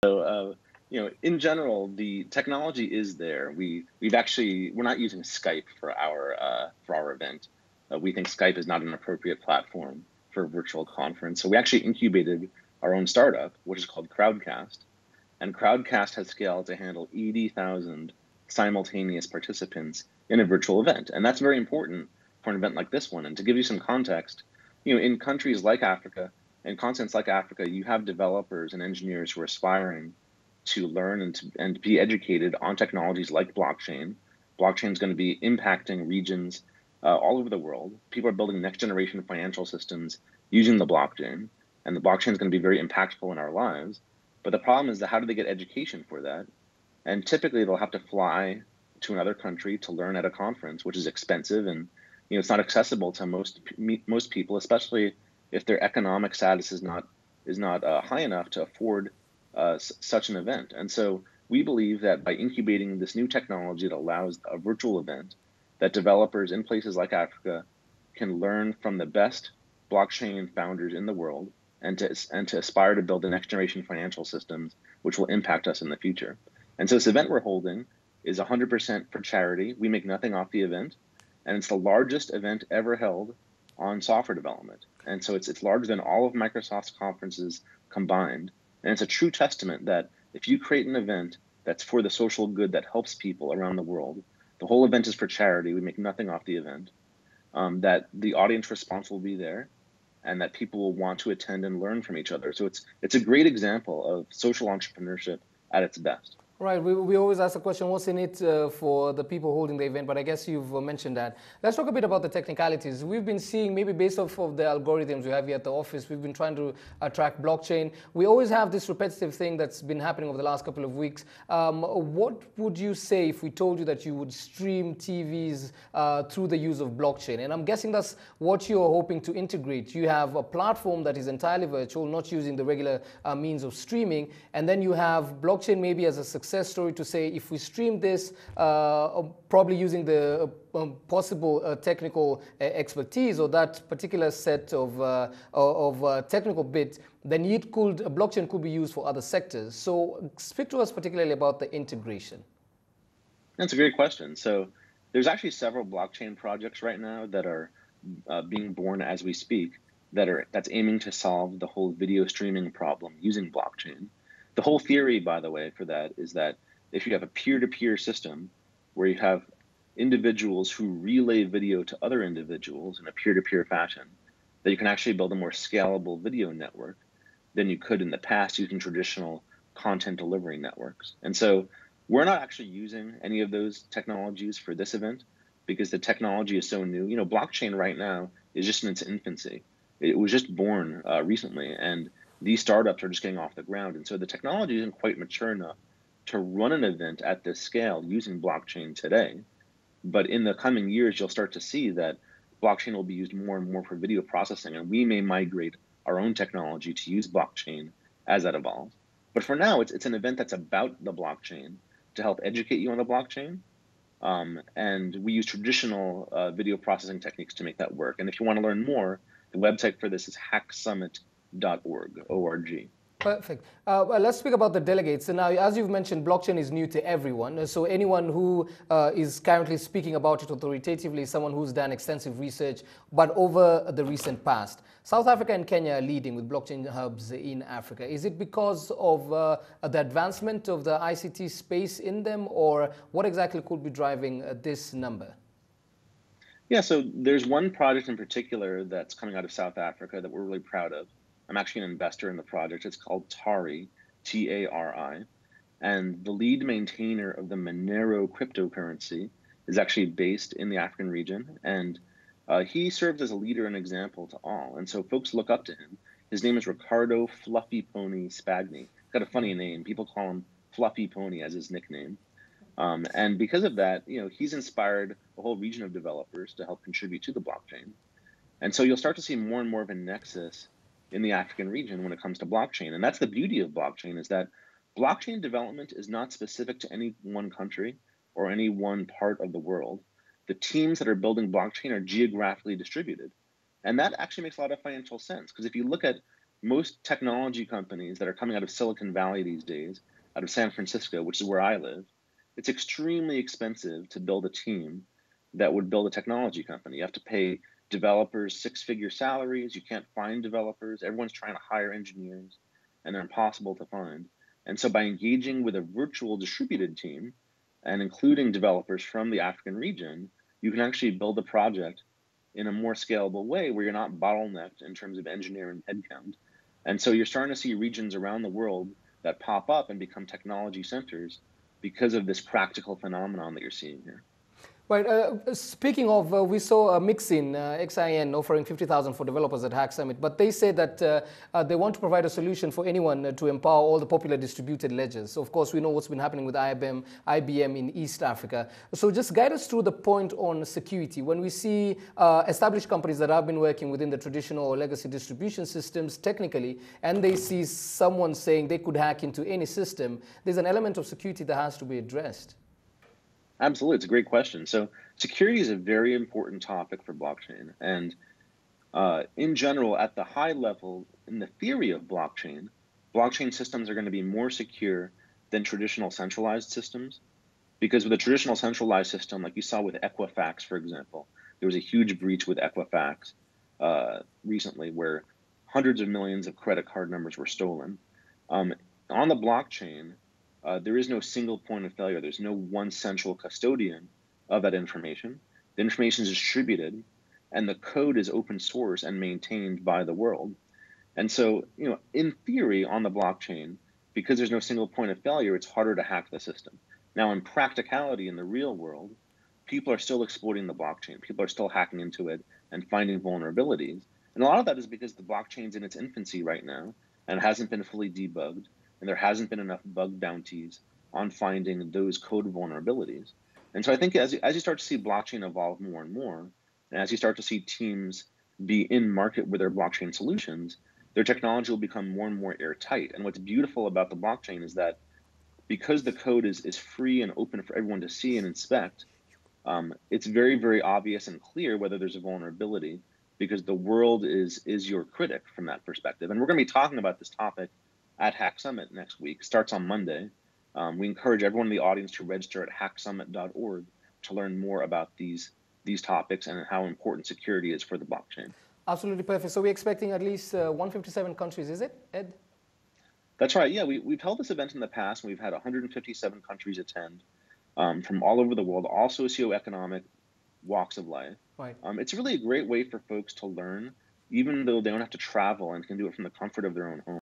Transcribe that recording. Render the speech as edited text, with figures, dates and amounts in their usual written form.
So, in general, the technology is there. We're not using Skype for our event. We think Skype is not an appropriate platform for a virtual conference. So we actually incubated our own startup, which is called Crowdcast, and Crowdcast has scaled to handle 80,000 simultaneous participants in a virtual event, and that's very important for an event like this one. And to give you some context, in countries like Africa and continents like Africa, you have developers and engineers who are aspiring to learn and be educated on technologies like blockchain. Blockchain is going to be impacting regions all over the world. People are building next generation financial systems using the blockchain, and the blockchain is going to be very impactful in our lives. But the problem is that how do they get education for that? And typically they'll have to fly to another country to learn at a conference, which is expensive, and it's not accessible to most people, especially if their economic status is not high enough to afford such an event. And so we believe that by incubating this new technology that allows a virtual event, that developers in places like Africa can learn from the best blockchain founders in the world and to aspire to build the next generation financial systems, which will impact us in the future. And so this event we're holding is 100% for charity. We make nothing off the event, and it's the largest event ever held on software development. And so it's larger than all of Microsoft's conferences combined. And it's a true testament that if you create an event that's for the social good that helps people around the world, the whole event is for charity, we make nothing off the event, that the audience response will be there, and that people will want to attend and learn from each other. So it's a great example of social entrepreneurship at its best. Right, we always ask the question, what's in it for the people holding the event, but I guess you've mentioned that. Let's talk a bit about the technicalities. We've been seeing, maybe based off of the algorithms we have here at the office, we've been trying to attract blockchain. We always have this repetitive thing that's been happening over the last couple of weeks. What would you say if we told you that you would stream TVs through the use of blockchain? And I'm guessing that's what you're hoping to integrate. You have a platform that is entirely virtual, not using the regular means of streaming, and then you have blockchain maybe as a success story to say, if we stream this, probably using the possible technical expertise or that particular set of technical bit, then blockchain could be used for other sectors. So speak to us particularly about the integration. That's a great question. So there's actually several blockchain projects right now that are being born as we speak that's aiming to solve the whole video streaming problem using blockchain. The whole theory, by the way, for that is that if you have a peer-to-peer system where you have individuals who relay video to other individuals in a peer-to-peer fashion, that you can actually build a more scalable video network than you could in the past using traditional content delivery networks. And so we're not actually using any of those technologies for this event because the technology is so new. Blockchain right now is just in its infancy. It was just born recently, and these startups are just getting off the ground. And so the technology isn't quite mature enough to run an event at this scale using blockchain today. But in the coming years, you'll start to see that blockchain will be used more and more for video processing, and we may migrate our own technology to use blockchain as that evolves. But for now, it's an event that's about the blockchain to help educate you on the blockchain. And we use traditional video processing techniques to make that work. And if you want to learn more, the website for this is hacksummit.org. Perfect. Well, let's speak about the delegates. So now, as you've mentioned, blockchain is new to everyone. So anyone who is currently speaking about it authoritatively is someone who's done extensive research, but over the recent past. South Africa and Kenya are leading with blockchain hubs in Africa. Is it because of the advancement of the ICT space in them, or what exactly could be driving this number? Yeah, so there's one project in particular that's coming out of South Africa that we're really proud of. I'm actually an investor in the project. It's called Tari, T-A-R-I. And the lead maintainer of the Monero cryptocurrency is actually based in the African region. And he serves as a leader and example to all. And so folks look up to him. His name is Ricardo Fluffy Pony Spagni. He's got a funny name. People call him Fluffy Pony as his nickname. And because of that, he's inspired a whole region of developers to help contribute to the blockchain. And so you'll start to see more and more of a nexus in the African region when it comes to blockchain. And that's the beauty of blockchain, is that blockchain development is not specific to any one country or any one part of the world. The teams that are building blockchain are geographically distributed. And that actually makes a lot of financial sense, because if you look at most technology companies that are coming out of Silicon Valley these days, out of San Francisco, which is where I live, it's extremely expensive to build a team that would build a technology company. You have to pay developers six-figure salaries. You can't find developers. Everyone's trying to hire engineers, and they're impossible to find. And so by engaging with a virtual distributed team and including developers from the African region, you can actually build a project in a more scalable way where you're not bottlenecked in terms of engineering headcount. And so you're starting to see regions around the world that pop up and become technology centers because of this practical phenomenon that you're seeing here. Right. Speaking of, we saw Mixin, XIN, offering 50,000 for developers at Hack Summit, but they say that they want to provide a solution for anyone to empower all the popular distributed ledgers. So of course, we know what's been happening with IBM in East Africa. So just guide us through the point on security. When we see established companies that have been working within the traditional or legacy distribution systems technically, and they see someone saying they could hack into any system, there's an element of security that has to be addressed. Absolutely. It's a great question. So security is a very important topic for blockchain. And in general, at the high level, in the theory of blockchain systems are going to be more secure than traditional centralized systems. Because with a traditional centralized system, like you saw with Equifax, for example, there was a huge breach with Equifax recently where hundreds of millions of credit card numbers were stolen. On the blockchain, there is no single point of failure. There's no one central custodian of that information. The information is distributed, and the code is open source and maintained by the world. And so, in theory, on the blockchain, because there's no single point of failure, it's harder to hack the system. Now, in practicality, in the real world, people are still exploiting the blockchain. People are still hacking into it and finding vulnerabilities. And a lot of that is because the blockchain's in its infancy right now and hasn't been fully debugged. And there hasn't been enough bug bounties on finding those code vulnerabilities. And so I think as you start to see blockchain evolve more and more, and as you start to see teams be in market with their blockchain solutions, their technology will become more and more airtight. And what's beautiful about the blockchain is that because the code is free and open for everyone to see and inspect, it's very, very obvious and clear whether there's a vulnerability because the world is your critic from that perspective. And we're going to be talking about this topic at Hack Summit next week. Starts on Monday. We encourage everyone in the audience to register at hacksummit.org to learn more about these topics and how important security is for the blockchain. Absolutely perfect. So we're expecting at least 157 countries, is it, Ed? That's right. Yeah, we've held this event in the past, and we've had 157 countries attend from all over the world, all socioeconomic walks of life. Right. It's really a great way for folks to learn, even though they don't have to travel and can do it from the comfort of their own home.